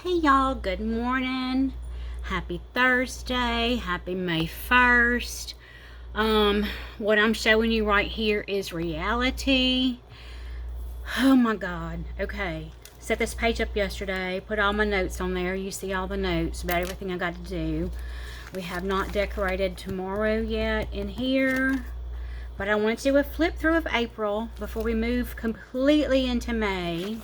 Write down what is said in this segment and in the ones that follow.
Hey y'all, good morning. Happy Thursday. Happy May 1st. What I'm showing you right here is reality. Oh my God. Okay. Set this page up yesterday. Put all my notes on there. You see all the notes about everything I got to do. We have not decorated tomorrow yet in here. But I want to do a flip through of April before we move completely into May.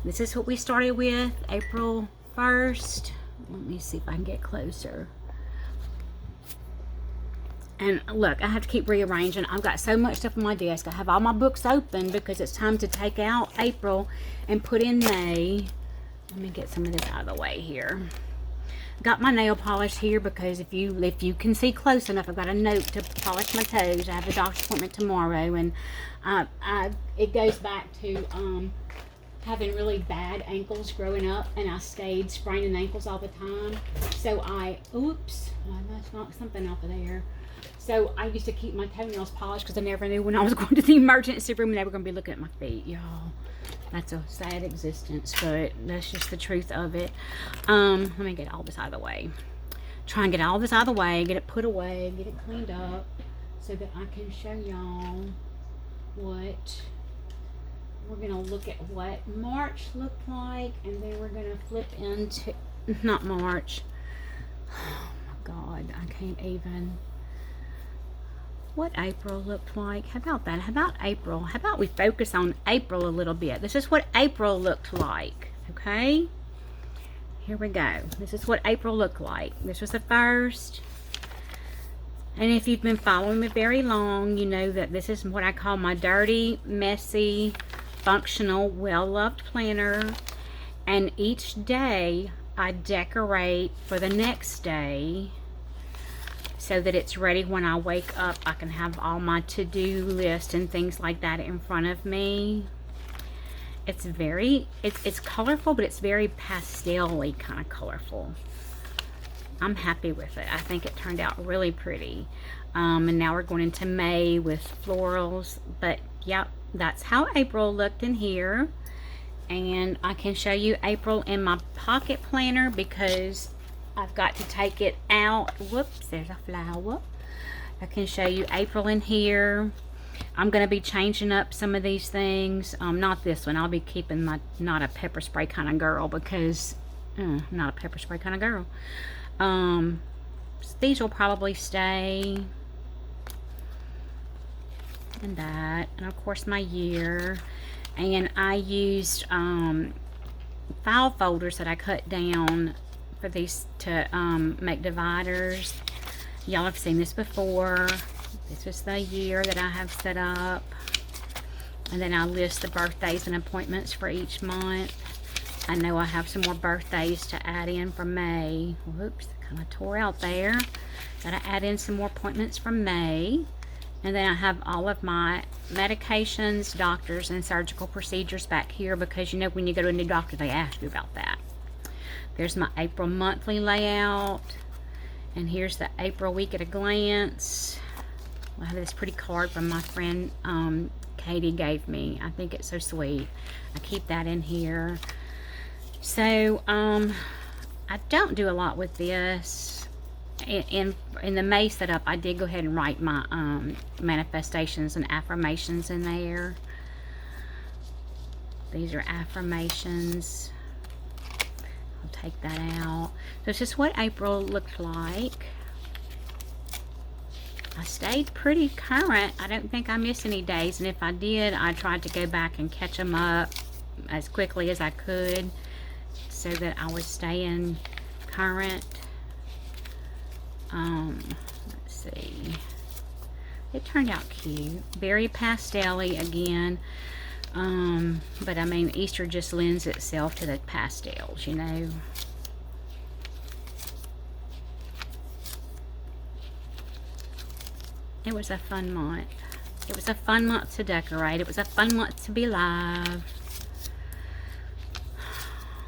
This is what we started with, April 1st. Let me see if I can get closer. And look, I have to keep rearranging. I've got so much stuff on my desk. I have all my books open because it's time to take out April and put in May. Let me get some of this out of the way here. Got my nail polish here because if you can see close enough, I've got a note to polish my toes. I have a doctor's appointment tomorrow, and it goes back to having really bad ankles growing up, and I stayed spraining ankles all the time. So oops, I must knock something off of there. So I used to keep my toenails polished because I never knew when I was going to the emergency room they were going to be looking at my feet, y'all. That's a sad existence, but that's just the truth of it. Let me get all this out of the way. Try and get all this out of the way, get it put away, get it cleaned up so that I can show y'all what we're going to look at what March looked like, and then we're going to flip into, not March, oh my God, I can't even, what April looked like. How about that? How about April? How about we focus on April a little bit? This is what April looked like, okay? Here we go. This is what April looked like. This was the first. And if you've been following me very long, you know that this is what I call my dirty, messy, functional, well-loved planner. And each day I decorate for the next day so that it's ready when I wake up. I can have all my to-do list and things like that in front of me. It's it's colorful, but it's very pastel-y kind of colorful. I'm happy with it. I think it turned out really pretty. And now we're going into May with florals. But yep, that's how April looked in here. And I can show you April in my pocket planner because I've got to take it out. Whoops, there's a flower. I can show you April in here. I'm going to be changing up some of these things. Not this one. I'll be keeping my not a pepper spray kind of girl because I'm not a pepper spray kind of girl. These will probably stay. And that. And of course my year. And I used file folders that I cut down for these to make dividers. Y'all have seen this before. This is the year that I have set up. And then I list the birthdays and appointments for each month. I know I have some more birthdays to add in for May. Whoops, kind of tore out there. Gotta add in some more appointments for May. And then I have all of my medications, doctors, and surgical procedures back here because you know when you go to a new doctor, they ask you about that. There's my April monthly layout. And here's the April week at a glance. I have this pretty card from my friend Katie gave me. I think it's so sweet. I keep that in here. So, I don't do a lot with this. In the May setup, I did go ahead and write my manifestations and affirmations in there. These are affirmations. I'll take that out. So this is what April looked like. I stayed pretty current. I don't think I missed any days, and if I did, I tried to go back and catch them up as quickly as I could so that I was staying current. Let's see. It turned out cute. Very pastel-y again. But I mean, Easter just lends itself to the pastels, you know. It was a fun month. It was a fun month to decorate. It was a fun month to be live.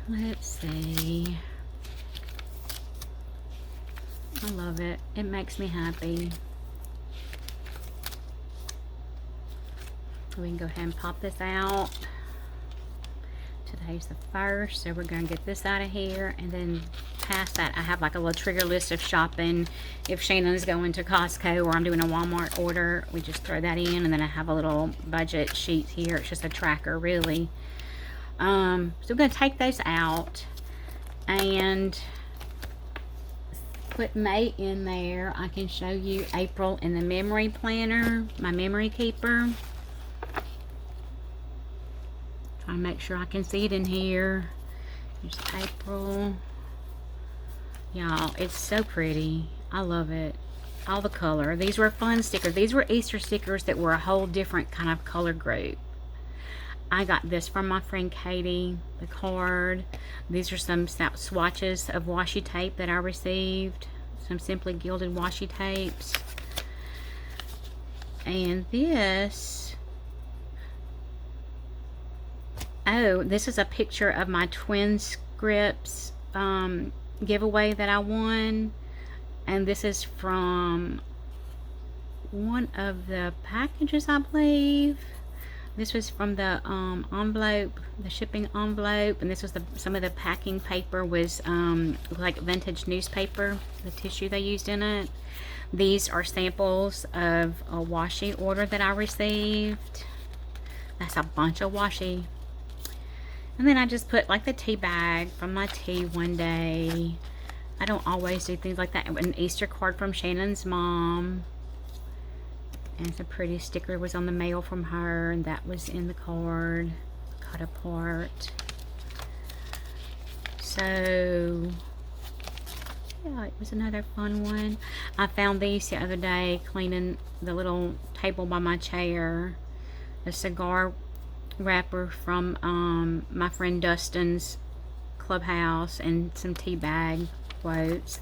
Let's see. I love it. It makes me happy. We can go ahead and pop this out Today's the 1st, so we're going to get this out of here. And then past that, I have like a little trigger list of shopping. If Shannon's going to Costco or I'm doing a Walmart order, we just throw that in. And then I have a little budget sheet here. It's just a tracker, really. So we're going to take those out and put May in there. I can show you April in the memory planner, my memory keeper. Trying to make sure I can see it in here. Here's April. Y'all, it's so pretty. I love it. All the color. These were fun stickers. These were Easter stickers that were a whole different kind of color group. I got this from my friend Katie, the card. These are some swatches of washi tape that I received. Some Simply Gilded washi tapes. And this... oh, this is a picture of my Twin Scripts giveaway that I won. And this is from one of the packages, I believe. This was from the envelope, the shipping envelope. And this was some of the packing paper was like vintage newspaper, the tissue they used in it. These are samples of a washi order that I received. That's a bunch of washi. And then I just put like the tea bag from my tea one day. I don't always do things like that. An Easter card from Shannon's mom. And some pretty sticker was on the mail from her. And that was in the card. Cut apart. So, yeah, it was another fun one. I found these the other day cleaning the little table by my chair. A cigar wrapper from my friend Dustin's Clubhouse and some tea bag quotes.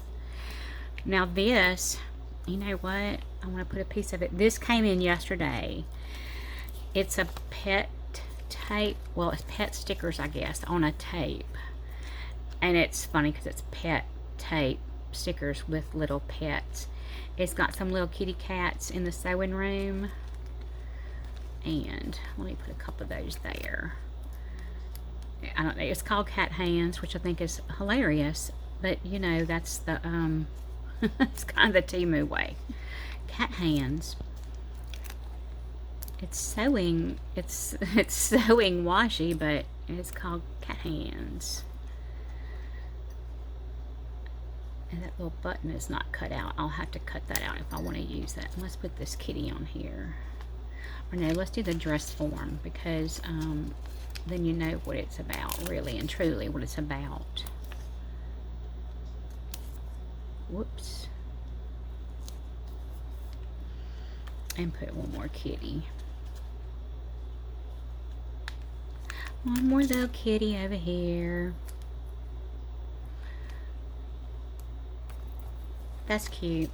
Now this, you know what? I want to put a piece of it. This came in yesterday. It's a pet tape. Well, it's pet stickers, I guess, on a tape. And it's funny because it's pet tape stickers with little pets. It's got some little kitty cats in the sewing room. And let me put a couple of those there. I don't know, it's called Cat Hands, which I think is hilarious, but you know, that's the it's kind of the Temu way. Cat Hands. It's sewing washi, but it's called Cat Hands. And that little button is not cut out. I'll have to cut that out if I want to use that. Let's put this kitty on here. Or no, let's do the dress form, because then you know what it's about, really and truly what it's about. Whoops. And put one more kitty. One more little kitty over here. That's cute.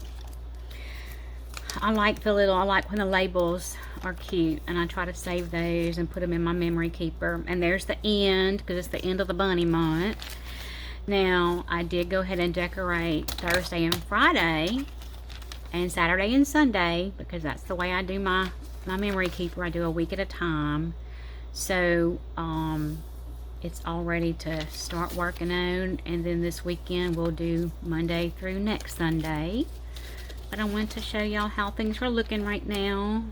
I like when the labels are cute, and I try to save those and put them in my memory keeper. And there's the end, because it's the end of the bunny month. Now, I did go ahead and decorate Thursday and Friday, and Saturday and Sunday, because that's the way I do my memory keeper. I do a week at a time. So, it's all ready to start working on, and then this weekend we'll do Monday through next Sunday. But I want to show y'all how things are looking right now.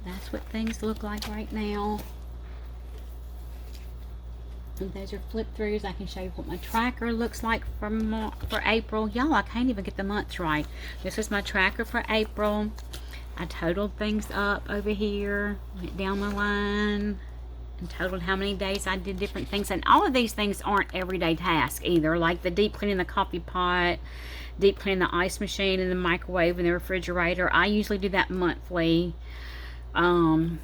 That's what things look like right now. And those are flip throughs. I can show you what my tracker looks like for April. Y'all, I can't even get the months right. This is my tracker for April. I totaled things up over here, went down the line, and totaled how many days I did different things. And all of these things aren't everyday tasks either, like the deep cleaning the coffee pot, deep cleaning the ice machine and the microwave and the refrigerator. I usually do that monthly. And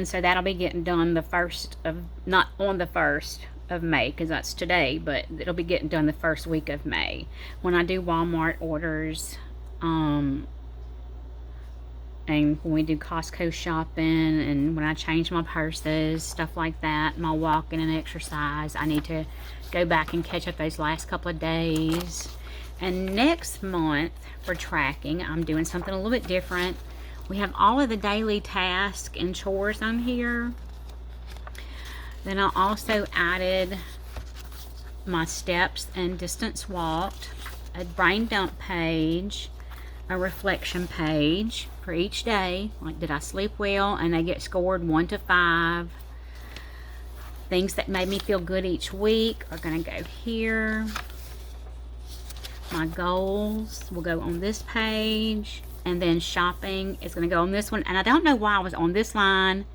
so that'll be getting done not on the 1st of May, because that's today, but it'll be getting done the first week of May. When I do Walmart orders, and when we do Costco shopping, and when I change my purses, stuff like that, my walking and exercise, I need to go back and catch up those last couple of days. And next month for tracking, I'm doing something a little bit different. We have all of the daily tasks and chores on here. Then I also added my steps and distance walked, a brain dump page, a reflection page for each day, like did I sleep well, and they get scored 1 to 5. Things that made me feel good each week are going to go here. My goals will go on this page, and then shopping is going to go on this one. And I don't know why I was on this line,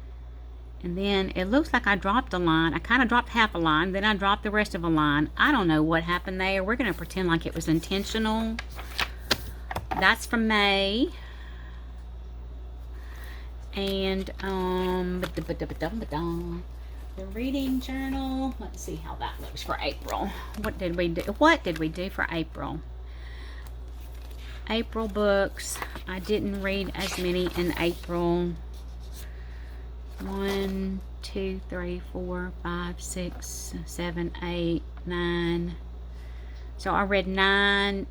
and then it looks like I dropped a line. I kind of dropped half a line, then I dropped the rest of a line. I don't know what happened there. We're going to pretend like it was intentional. That's from May. And the reading journal. Let's see how that looks for April. What did we do? What did we do for April? April books. I didn't read as many in April. 1, 2, 3, 4, 5, 6, 7, 8, 9. So I read 9.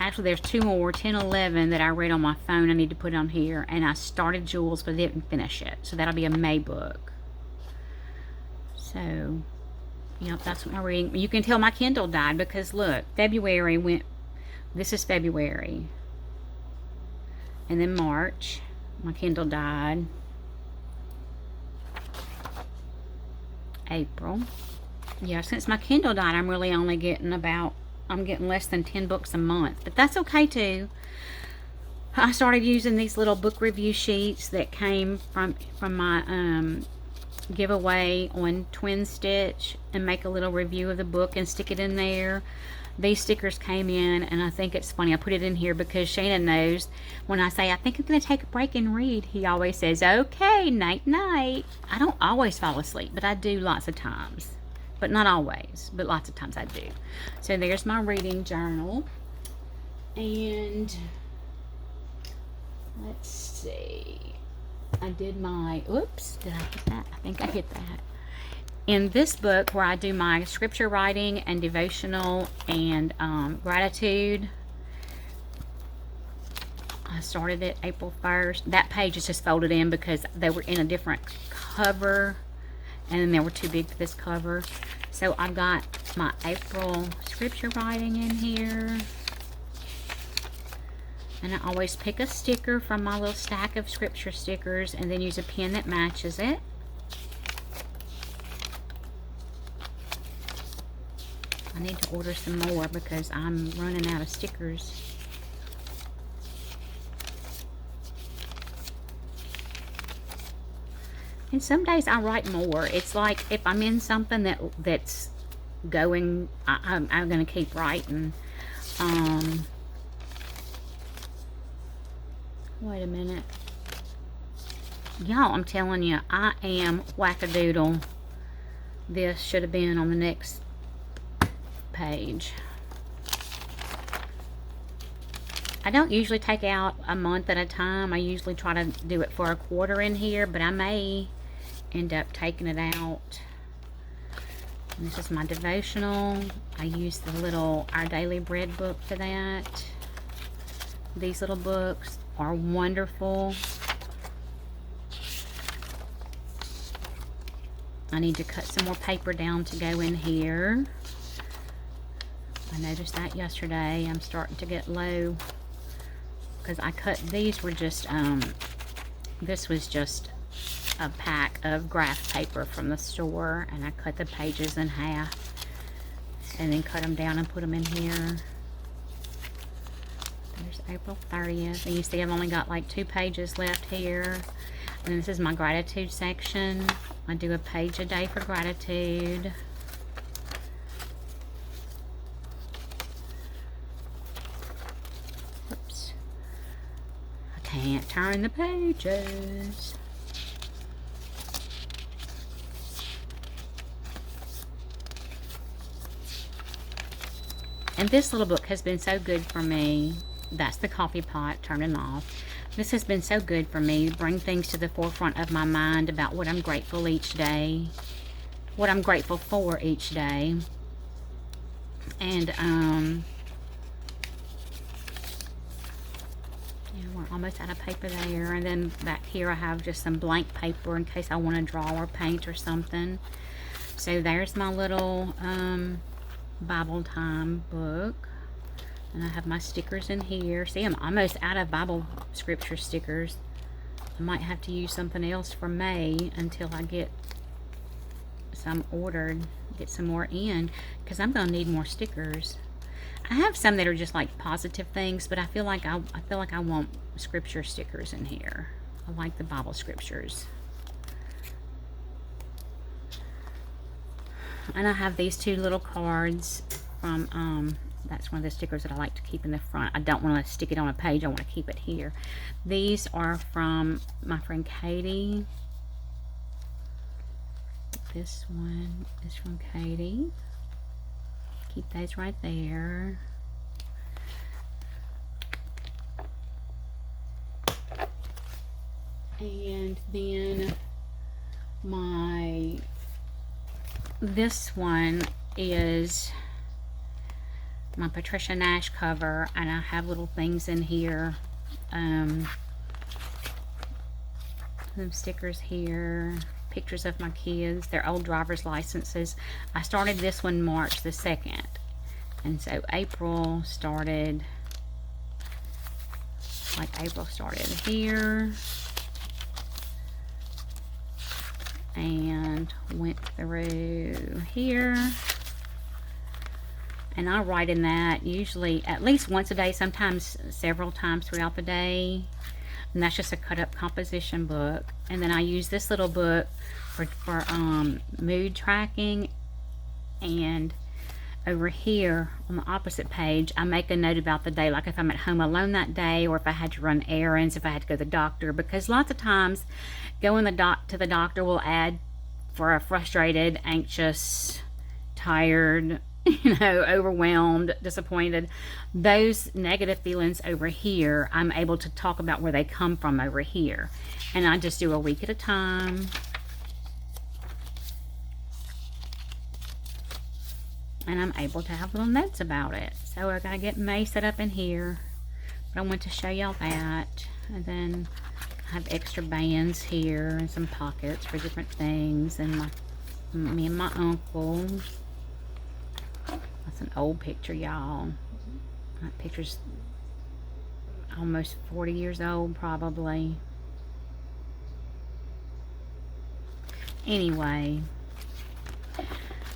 Actually, there's 2 more, 10, 11 that I read on my phone. I need to put on here. And I started Jules, but didn't finish it. So that'll be a May book. So, yep, that's what my reading. You can tell my Kindle died because, look, February went. This is February. And then March, my Kindle died. April. Yeah, since my Kindle died, I'm really only getting I'm getting less than 10 books a month, but that's okay too. I started using these little book review sheets that came from my giveaway on Twin Stitch, and make a little review of the book and stick it in there. These stickers came in, and I think it's funny. I put it in here because Shannon knows when I say I think I'm going to take a break and read, he always says, okay, night night. I don't always fall asleep, but I do lots of times. But not always, but lots of times I do. So there's my reading journal. And let's see. I did my, oops, did I hit that? I think I hit that. In this book where I do my scripture writing and devotional and gratitude, I started it April 1st. That page is just folded in because they were in a different cover, and then they were too big for this cover. So I've got my April scripture writing in here. And I always pick a sticker from my little stack of scripture stickers and then use a pen that matches it. I need to order some more because I'm running out of stickers. And some days I write more. It's like if I'm in something that's going, I'm going to keep writing. Wait a minute. Y'all, I'm telling you, I am wackadoodle. This should have been on the next page. I don't usually take out a month at a time. I usually try to do it for a quarter in here, but I may end up taking it out. And this is my devotional. I use the little Our Daily Bread book for that. These little books are wonderful. I need to cut some more paper down to go in here. I noticed that yesterday. I'm starting to get low because I cut, these were just, this was just a pack of graph paper from the store, and I cut the pages in half and then cut them down and put them in here. There's April 30th, and you see I've only got like 2 pages left here. And this is my gratitude section. I do a page a day for gratitude. Oops. I can't turn the pages. And this little book has been so good for me. That's the coffee pot turning off. This has been so good for me to bring things to the forefront of my mind about what I'm grateful each day, what I'm grateful for each day. And yeah, where almost out of paper there. And then back here I have just some blank paper in case I want to draw or paint or something. So there's my little Bible time book. And I have my stickers in here. See, I'm almost out of Bible scripture stickers. I might have to use something else for May until I get some ordered, get some more in, because I'm going to need more stickers. I have some that are just like positive things, but I feel like I want scripture stickers in here. I like the Bible scriptures. And I have these two little cards from that's one of the stickers that I like to keep in the front. I don't want to stick it on a page. I want to keep it here. These are from my friend Katie. This one is from Katie. Keep those right there. And then this one is my Patricia Nash cover, and I have little things in here, some stickers here, pictures of my kids, their old driver's licenses. I started this one March the 2nd, and so April started here and went through here. And I write in that usually at least once a day, sometimes several times throughout the day. And that's just a cut up composition book. And then I use this little book for mood tracking. And over here on the opposite page, I make a note about the day, like if I'm at home alone that day, or if I had to run errands, if I had to go to the doctor. Because lots of times going to the doctor will add for a frustrated, anxious, tired, overwhelmed, disappointed. Those negative feelings over here, I'm able to talk about where they come from over here. And I just do a week at a time. And I'm able to have little notes about it. So I gotta get May set up in here. But I want to show y'all that. And then I have extra bands here and some pockets for different things. And me and my uncle. That's an old picture, y'all. That picture's almost 40 years old, probably. Anyway,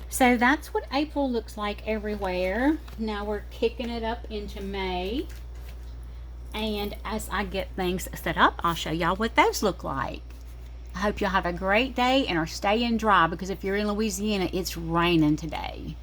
so that's what April looks like everywhere. Now we're kicking it up into May. And as I get things set up, I'll show y'all what those look like. I hope y'all have a great day and are staying dry, because if you're in Louisiana, it's raining today.